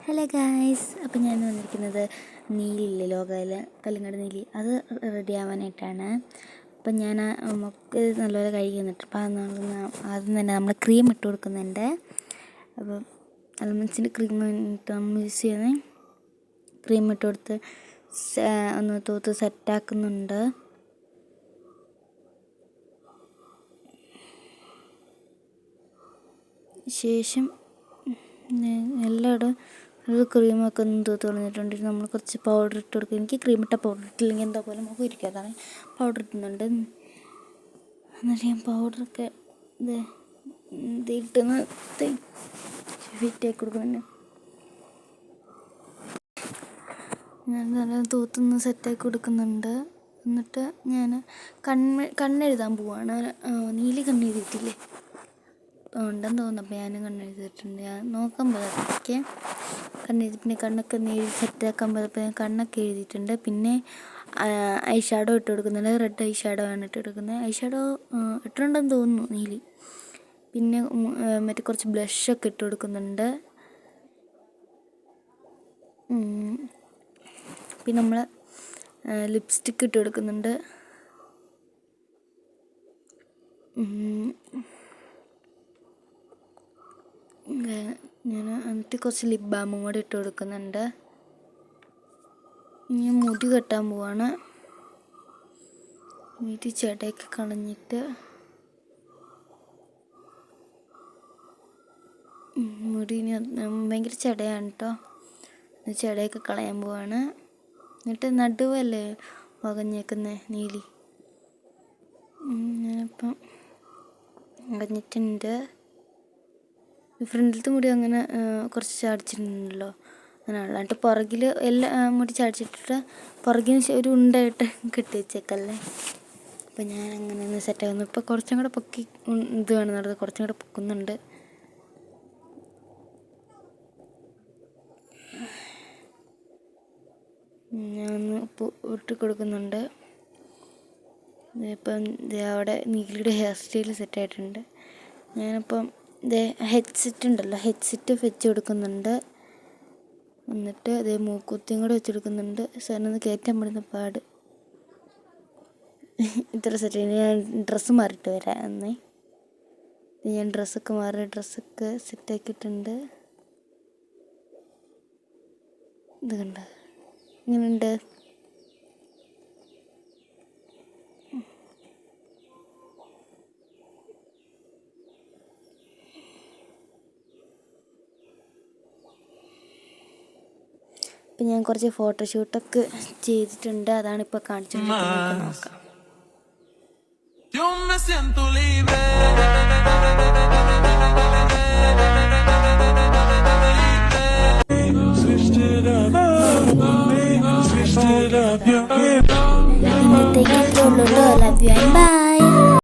Hello guys, അപ്പോൾ ഞാൻ വന്നിരിക്കുന്നത് നീലില്ലേ, ലോകയിലെ കല്ലുങ്കട് നീലി, അത് റെഡി ആവാനായിട്ടാണ്. അപ്പം ഞാൻ നമുക്ക് നല്ലപോലെ കഴുകി തന്നിട്ട് അപ്പോൾ ആദ്യം തന്നെ നമ്മൾ ക്രീം ഇട്ട് കൊടുക്കുന്നുണ്ട്. അപ്പം അൽമൻസിൻ്റെ ക്രീം നമ്മൾ യൂസ് ചെയ്യുന്നത്. ക്രീം ഇട്ട് കൊടുത്ത് ഒന്ന് തൂത്ത് സെറ്റാക്കുന്നുണ്ട്. ശേഷം എല്ലായിടും അത് ക്രീമൊക്കെ ഒന്ന് തൂത്ത് കളഞ്ഞിട്ടുണ്ട്. നമ്മൾ കുറച്ച് പൗഡർ ഇട്ട് കൊടുക്കും. എനിക്ക് ക്രീം ഇട്ട പൗഡർ ഇട്ടില്ലെങ്കിൽ എന്താ പോലെ മുഖം ഇരിക്കും, അതാണ് പൗഡർ ഇട്ടുന്നുണ്ട്. എന്നിട്ട് ഞാൻ പൗഡറൊക്കെ ഇട്ടുന്ന ഫിറ്റാക്കി കൊടുക്കുന്നുണ്ട്. ഞാൻ നല്ല തൂത്തുനിന്ന് സെറ്റാക്കി കൊടുക്കുന്നുണ്ട്. എന്നിട്ട് ഞാൻ കണ്ണെഴുതാൻ പോവാണ്. നീലി കണ്ണെഴുതിയിട്ടില്ലേ, ഉണ്ടെന്ന് തോന്നുന്നു. അപ്പോൾ ഞാനും കണ്ണെഴുതിയിട്ടുണ്ട്. ഞാൻ നോക്കാൻ പോയതൊക്കെ കണ്ണെഴുതി, പിന്നെ കണ്ണൊക്കെ എഴുതി സെറ്റാക്കാൻ പോയപ്പോൾ ഞാൻ കണ്ണൊക്കെ എഴുതിയിട്ടുണ്ട്. പിന്നെ ഐ ഷാഡോ ഇട്ട് കൊടുക്കുന്നുണ്ട്. റെഡ് ഐ ഷാഡോ ആണ് ഇട്ട് കൊടുക്കുന്നത്. ഐ ഷാഡോ ഇട്ടിട്ടുണ്ടെന്ന് തോന്നുന്നു നീലി. പിന്നെ മറ്റേ കുറച്ച് ബ്ലഷൊക്കെ ഇട്ട് കൊടുക്കുന്നുണ്ട്. പിന്നെ നമ്മൾ ലിപ്സ്റ്റിക്ക് ഇട്ട് കൊടുക്കുന്നുണ്ട്. ഞാൻ എന്നിട്ട് കുറച്ച് ലിപ് ബാമും കൂടി ഇട്ട് കൊടുക്കുന്നുണ്ട്. ഞാൻ മുടി കെട്ടാൻ പോവാണ്. വീട്ടിൽ ചെടയൊക്കെ കളഞ്ഞിട്ട് മുടി ഭയങ്കര ചെടയാണ് കേട്ടോ. ചെടയൊക്കെ കളയാൻ പോവാണ്. എന്നിട്ട് നടുവല്ലേ വകഞ്ഞേക്കുന്നത് നീലി, ഞാനിപ്പം വകഞ്ഞിട്ടുണ്ട്. ഫ്രണ്ടിലത്തെ മുടി അങ്ങനെ കുറച്ച് ചാടിച്ചിട്ടുണ്ടല്ലോ, അങ്ങനെയുള്ള. എന്നിട്ട് പുറകിൽ എല്ലാ മുടി ചാടിച്ചിട്ടിട്ട് പുറകിന് ഒരു ഉണ്ടായിട്ട് കെട്ടി വെച്ചേക്കല്ലേ. അപ്പം ഞാൻ അങ്ങനെ ഒന്ന് സെറ്റാക്കുന്നു. ഇപ്പോൾ കുറച്ചും കൂടെ പൊക്കി ഇത് വേണമെന്നുള്ളത് കുറച്ചും കൂടെ പൊക്കുന്നുണ്ട്. ഞാൻ ഒന്ന് ഇട്ട് കൊടുക്കുന്നുണ്ട്. ഇപ്പം അവിടെ നീലിയുടെ ഹെയർ സ്റ്റൈൽ സെറ്റായിട്ടുണ്ട്. ഞാനിപ്പം ഹെഡ്സെറ്റ് ഉണ്ടല്ലോ, ഹെഡ്സെറ്റ് വെച്ച് കൊടുക്കുന്നുണ്ട്. എന്നിട്ട് മൂക്കുത്തിയും കൂടെ വെച്ച് കൊടുക്കുന്നുണ്ട്. സാറിനൊന്ന് കയറ്റാൻ പറ്റുന്ന പാട്. ഇത്ര സെറ്റ്. ഞാൻ ഡ്രസ്സ് മാറിയിട്ട് വരാം എന്നേ. ഞാൻ ഡ്രസ്സൊക്കെ സെറ്റാക്കിയിട്ടുണ്ട്. ഇത് കണ്ട ഇങ്ങനെയുണ്ട്. ഇപ്പം ഞാൻ കുറച്ച് ഫോട്ടോഷൂട്ടൊക്കെ ചെയ്തിട്ടുണ്ട്. അതാണിപ്പോൾ കാണിച്ചുകൊണ്ടിരിക്കുന്നത്. നോക്കാം. Switched it up,